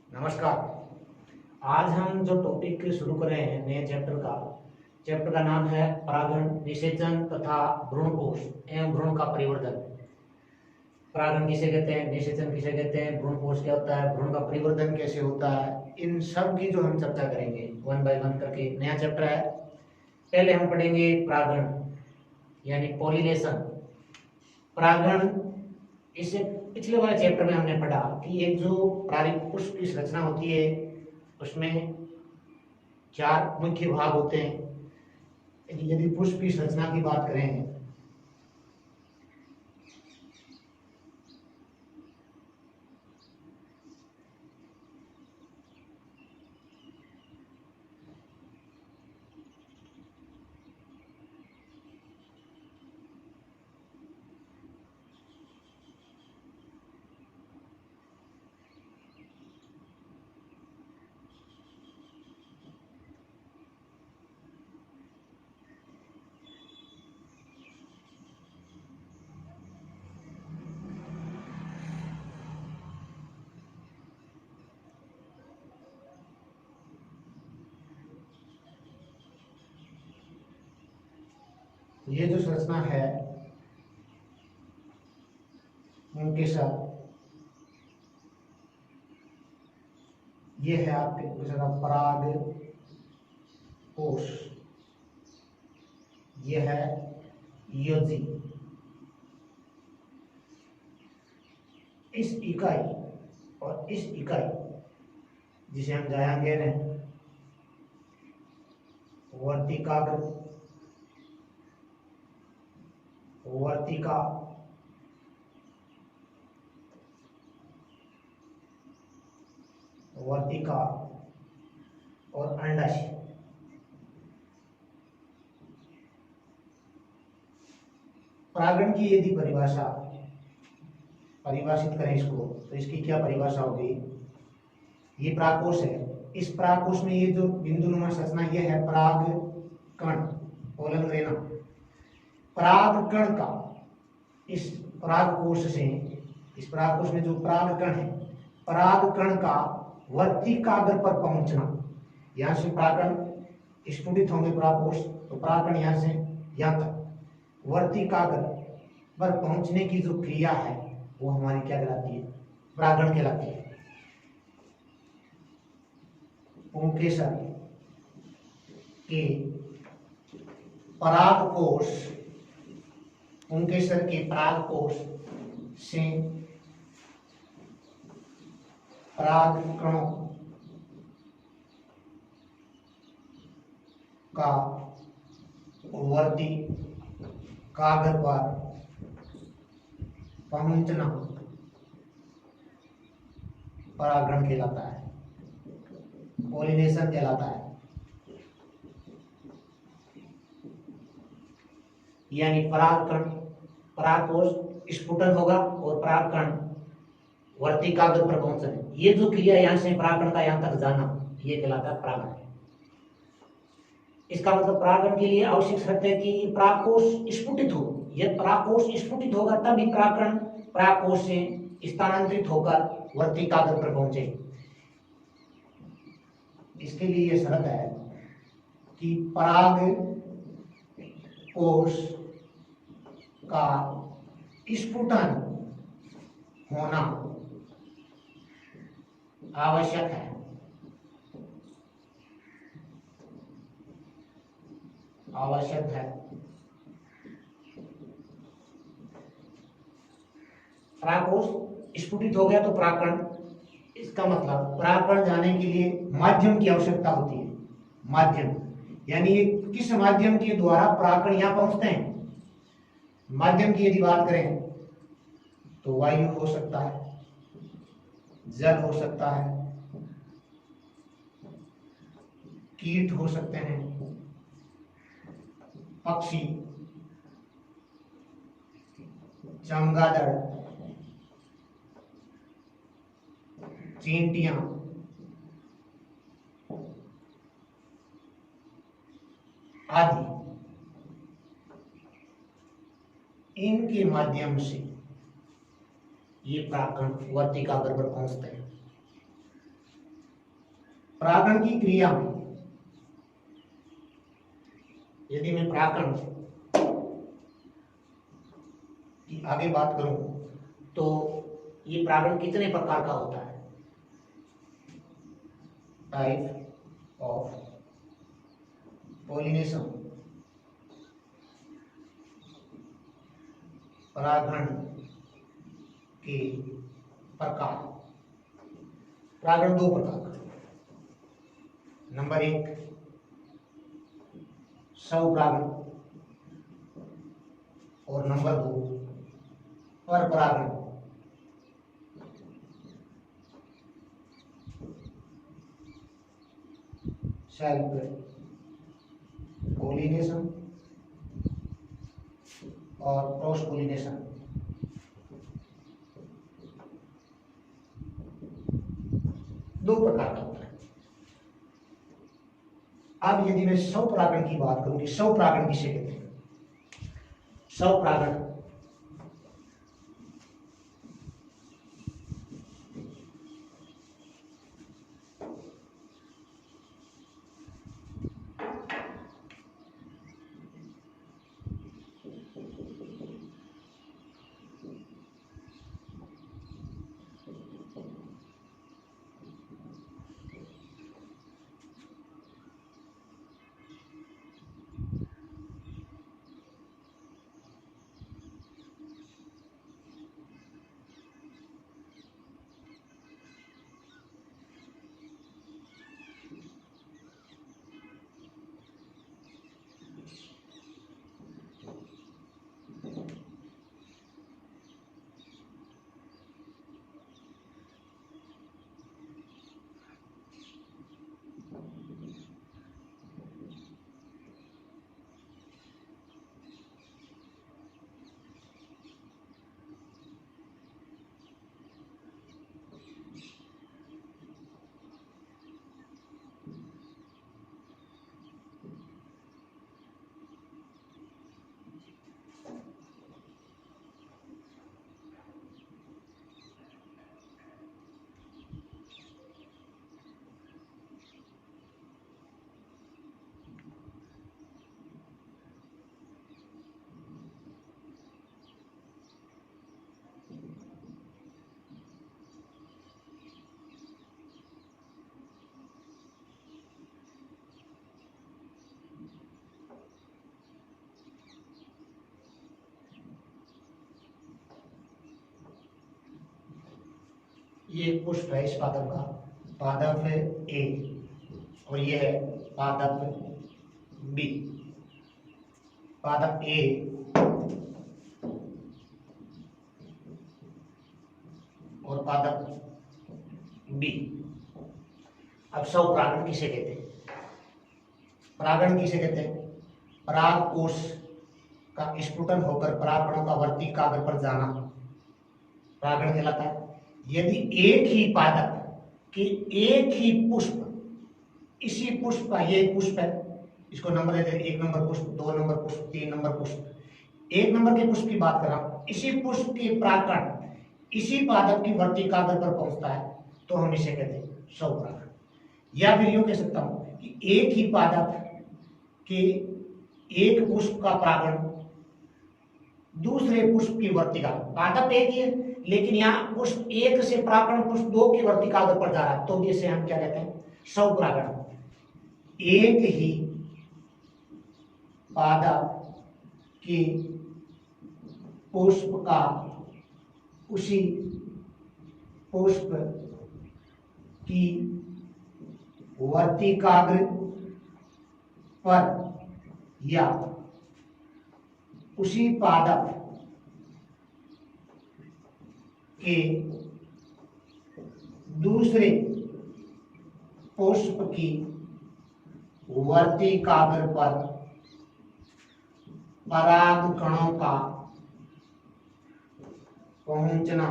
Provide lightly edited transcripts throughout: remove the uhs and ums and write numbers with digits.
नमस्कार। आज हम जो टॉपिक शुरू कर रहे हैं नए चैप्टर का नाम है परागण, निषेचन तथा भ्रूणकोश एवं भ्रूण का परिवर्धन। परागण किसे कहते हैं, निषेचन किसे कहते हैं, भ्रूणकोश क्या होता है, भ्रूण का परिवर्धन कैसे होता है, इन सब की जो हम चर्चा करेंगे वन बाय वन करके। नया चैप्टर है। पहले हम पढ़ेंगे परागण यानी पॉलिनेशन। परागण, इससे पिछले वाले चैप्टर में हमने पढ़ा कि एक जो प्रारंभिक पुष्प की संरचना होती है उसमें 4 मुख्य भाग होते हैं। यदि पुष्प की संरचना की बात करें तो ये जो संरचना है उनके साथ ये है आपके जरा पराग कोश, ये है योजी। इस इकाई और इस इकाई जिसे हम जायांग कह रहे हैं वर्तिकाग्र, वर्तिका वर्तिका और अंडाशय। परागण की यदि परिभाषित करें इसको, तो इसकी क्या परिभाषा होगी। ये परागकोश है। इस परागकोश में ये जो बिंदुनुमा संरचना ये है पराग कण, पोलन ग्रेना। पराग कण का इस परागकोश से, इस परागकोश में जो पराग कण है, पराग कण का वर्तिकाग्र पर पहुंचना, यहां से परागकण स्फुटित होंगे परागकोश, तो परागकण यहां से यहां तक वर्तिकाग्र पर पहुंचने की जो क्रिया है वो हमारी क्या कहलाती है, परागण कहलाती है। पुंकेसर के परागकोश, पुंकेसर के परागकोश से परागकणों का वर्तिकाग्र पर पहुंचना परागण कहलाता है, पॉलिनेशन कहलाता है। यानी परागकोश स्फुटन होगा और परागकण वर्तिकाग्र पर पहुंचना, ये जो क्रिया यहां से परागकण का यहां तक जाना, ये कहलाता है परागण। इसका मतलब परागण के लिए आवश्यक शर्त है कि परागकोश स्फुटित हो। यदि परागकोश स्फुटित होगा तभी परागकण परागकोश से स्थानांतरित होकर वर्तिकाग्र पर पहुंचे। इसके लिए यह शर्त है कि परागकोश का स्फुटन होना आवश्यक है। आवश्यक है। परागकोश स्फुटित हो गया तो परागकण, इसका मतलब परागकण जाने के लिए माध्यम की आवश्यकता होती है। माध्यम यानी किस माध्यम के द्वारा परागकण यहां पहुंचते हैं। माध्यम की यदि बात करें तो वायु हो सकता है, जल हो सकता है, कीट हो सकते हैं, पक्षी, चमगादड़, चींटियां आदि, इनके माध्यम से ये परागकण वर्तिकाग्र पर पहुंचते हैं। परागण की क्रिया में यदि मैं परागण की आगे बात करूं तो ये परागण कितने प्रकार का होता है? टाइप ऑफ पॉलिनेशन, परागण के प्रकार। परागण दो प्रकार का। नंबर एक स्वपरागण और नंबर दो परपरागण। सेल्फ पोलिनेशन और क्रॉस पोलिनेशन। दो प्रकार का होता है। अब यदि मैं स्वपरागण की बात करूं कि स्वपरागण किसे कहते हैं? स्वपरागण ये पुष्प है इस पादप का, पादप ए, और ये है पादप बी। पादप ए और पादप बी। अब स्वपरागण किसे कहते हैं? परागण किसे कहते हैं? पराग कोश का स्फुटन होकर परागकणों का वर्ती कागज पर जाना परागण कहलाता है। यदि एक ही पादप के एक ही पुष्प, इसी पुष्प का, ये पुष्प है, इसको नंबर देते हैं, 1 नंबर पुष्प, 2 नंबर पुष्प, 3 नंबर पुष्प। 1 नंबर के पुष्प की बात कर रहा हूं, इसी पुष्प के परागकण इसी पादप की वर्ती कागज पर पहुंचता है तो हम इसे कहते हैं स्वपरागण। या फिर यूं कह सकता हूं कि एक ही पादप के एक पुष्प का परागण दूसरे पुष्प की वर्तिका, पादप एक ही है लेकिन यहाँ पुष्प एक से परागण पुष्प 2 की वर्तिका पर जा रहा है तो इसे हम क्या कहते हैं? स्वपरागण। एक ही पादप के पुष्प का उसी पुष्प की वर्तिकाग्र पर या उसी पादप के दूसरे पुष्प की वर्तिकाग्र पर पराग कणों का पहुंचना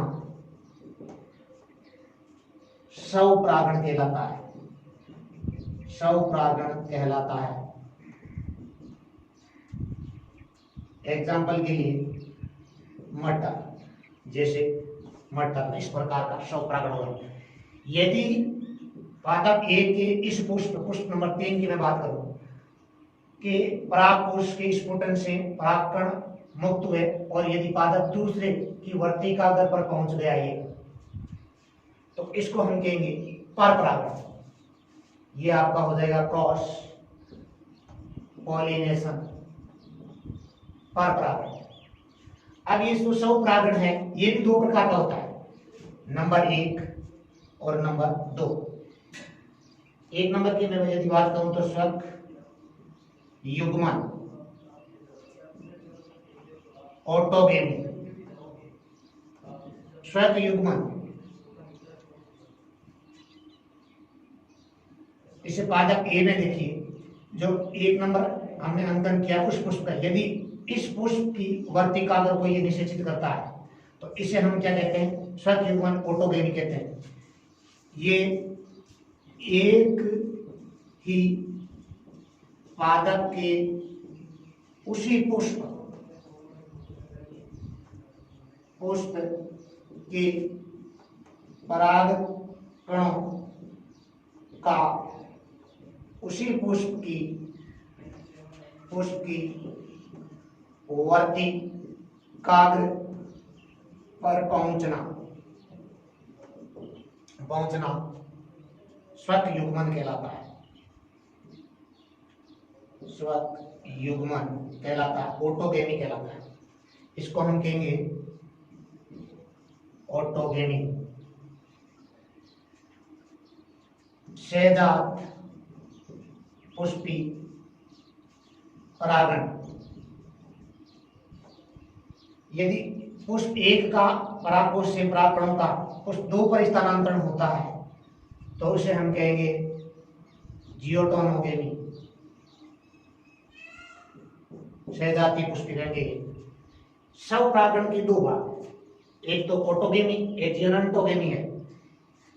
स्वपरागण कहलाता है। स्वपरागण कहलाता है। एग्जाम्पल के लिए मटर, जैसे मटर इस प्रकार का स्वपरागण होगा। यदि पादप ए के इस पुष्प पुष्प नंबर 3 की मैं बात करूं कि परागकोश के स्फुटन से परागकण मुक्त हुए और यदि पादप दूसरे की वर्तिकाग्र पर पहुंच गया ये, तो इसको हम कहेंगे पर परागण। ये आपका हो जाएगा क्रॉस पॉलिनेशन, पर परागण। अब ये जो स्वपरागण है ये भी दो प्रकार का होता है, नंबर 1 और नंबर 2। 1 नंबर की मैं यदि बात करूं तो स्वक युग्मन, ऑटोगेमी। स्वक युग्मन, इसे पादप ए में देखिए, जो 1 नंबर हमने अंकन किया उस पुष्प का, यदि इस पुष्प की वर्तिकाग्र को ये निषेचित करता है तो इसे हम क्या कहते हैं, स्वक युग्मन ऑटोगेमी कहते हैं। ये एक ही पादप के उसी पुष्प के पराग कणों का उसी पुष्प की वर्तिकाग्र पर पहुंचना स्वक युग्मन कहलाता है। स्वक युग्मन कहलाता है, ऑटोगेमी कहलाता है। इसको हम कहेंगे ऑटोगेमी। सहजात पुष्पी परागण, यदि पुष्प 1 का परागकोश से परागकणों का पुष्प 2 पर स्थानांतरण होता है तो उसे हम कहेंगे जियोटोनोगेमी, सहजाती पुष्पी कहेंगे। स्वपरागण की 2 भाग, एक तो ऑटोगेमी, एक जियोनटोगेमी है।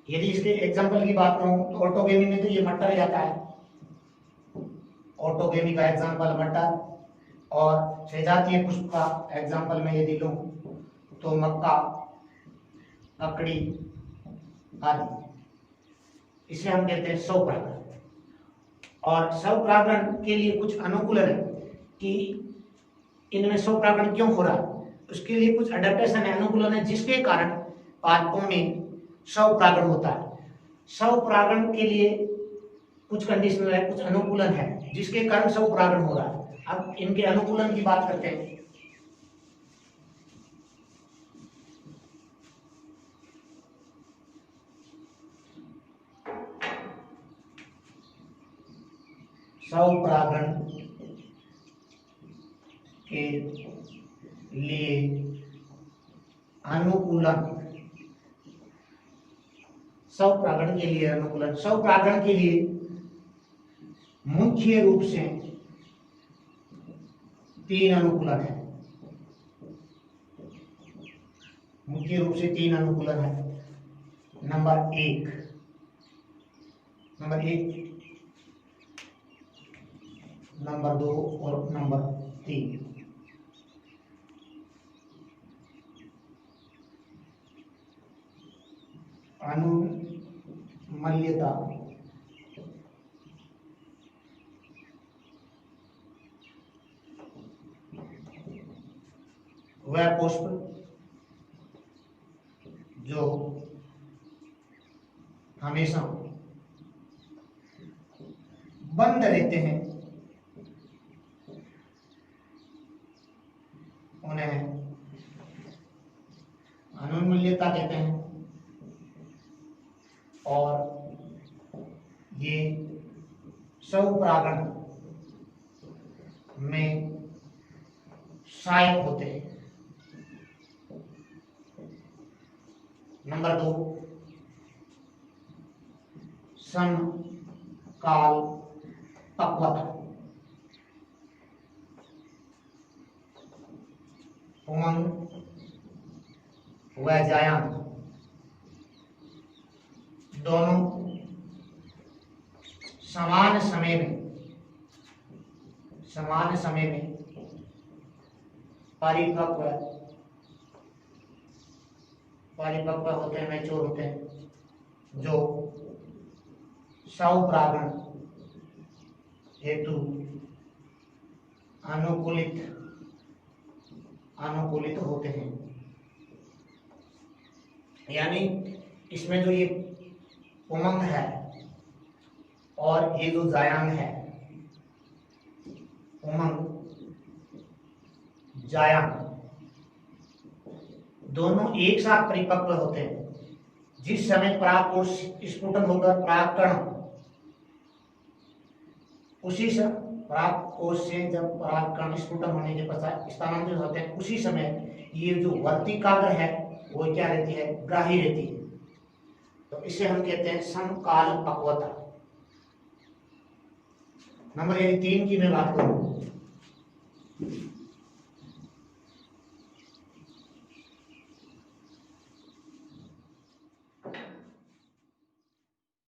यदि इसके एग्जांपल की बात करूं तो ऑटोगेमी में तो ये मटर जाता है, ऑटोगेमी का एग्जांपल मटर, और सहजातीय पुष्प का एग्जांपल में यदि लूं तो मक्का, ककड़ी आदि। इसे हम कहते हैं स्वपरागण। और स्वपरागण के लिए कुछ अनुकूलन है कि इनमें स्वपरागण क्यों हो रहा है, उसके लिए कुछ अडेप्टेशन है, अनुकूलन है, जिसके कारण पादपों में स्वपरागण होता है। स्वपरागण के लिए कुछ कंडीशन है, कुछ अनुकूलन है, जिसके कारण स्वपरागण हो रहा है। अब इनके अनुकूलन की बात करते हैं। स्वपरागण के लिए अनुकूलन, स्वपरागण के लिए अनुकूलन, स्वपरागण के लिए मुख्य रूप से 3 अनुकूलन है। मुख्य रूप से 3 अनुकूलन है। नंबर 1, नंबर 2 और नंबर 3। अनुमल्यता, वह पुष्प जो हमेशा बंद रहते हैं उन्हें अनुमल्यता कहते हैं। और ये स्वपरागण में सहायक होते हैं। नंबर 2, समकाल पक्वता, उमंग व जायान दोनों समान समय में परिपक्व होते हैं, मैच्योर होते हैं, जो स्वपरागण हेतु अनुकूलित होते हैं। यानी इसमें जो ये उमंग है और ये जो जायांग है, उमंग जायांग दोनों एक साथ परिपक्व होते हैं। जिस समय परागकोश स्फुटन होकर परागकण उसी समय परागकोश से जब परागकण स्फुटन होने के पश्चात स्थानांतरित होते हैं, उसी समय ये जो वर्तिकाग्र है वो क्या रहती है, ग्राही रहती है। तो इसे हम कहते हैं समकाल पक्वता। नंबर 3 की मैं बात करूं,